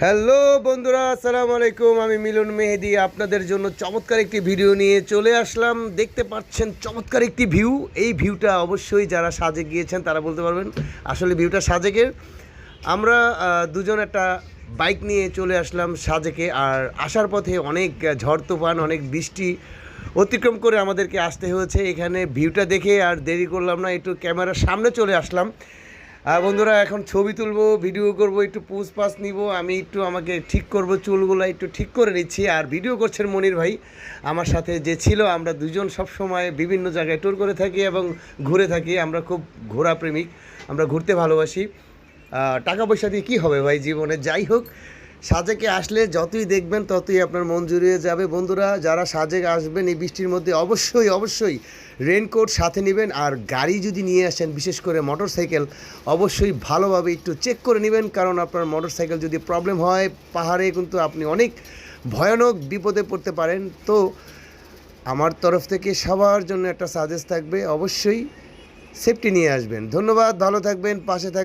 Hello বন্ধুরা, আসসালামু আলাইকুম। আমি মিলন মেহেদি আপনাদের জন্য চমৎকার একটি ভিডিও নিয়ে চলে আসলাম। দেখতে পাচ্ছেন চমৎকার একটি ভিউ। এই ভিউটা অবশ্যই যারা সাজেক গিয়েছেন তারা বলতে পারবেন আসলে ভিউটা সাজেকের। আমরা দুজন একটা বাইক নিয়ে চলে আসলাম সাজেকে, আর আসার পথে অনেক ঝড় তুফান, অনেক বৃষ্টি অতিক্রম করে আমাদেরকে আসতে হয়েছে। এখানে ভিউটা দেখে আর দেরি করলাম না, একটু ক্যামেরার সামনে চলে আসলাম। বন্ধুরা, এখন ছবি তুলবো, ভিডিও করব, একটু পোজ পাস নিব। আমি একটু আমাকে ঠিক করব, চুলগুলো একটু ঠিক করে নিচ্ছি। আর ভিডিও করছেন মনির ভাই আমার সাথে যে ছিল। আমরা দুজন সব সময় বিভিন্ন জায়গায় ট্যুর করে থাকি এবং ঘুরে থাকি। আমরা খুব ঘোরা প্রেমিক, আমরা ঘুরতে ভালোবাসি। টাকা পয়সা দিয়ে কী হবে ভাই জীবনে, যাই হোক। সাজেকে আসলে যতই দেখবেন ততই আপনার মন জুড়িয়ে যাবে। বন্ধুরা, যারা সাজেক আসবেন এই বৃষ্টির মধ্যে অবশ্যই অবশ্যই রেনকোট সাথে নেবেন। আর গাড়ি যদি নিয়ে আসেন, বিশেষ করে মোটর সাইকেল, অবশ্যই ভালোভাবে একটু চেক করে নেবেন, কারণ আপনার মোটর সাইকেল যদি প্রবলেম হয় পাহাড়ে কিন্তু আপনি অনেক ভয়ানক বিপদে পড়তে পারেন। তো আমার তরফ থেকে সবার জন্য একটা সাজেস্ট থাকবে, অবশ্যই সেফটি নিয়ে আসবেন। ধন্যবাদ, ভালো থাকবেন, পাশে থাকবেন।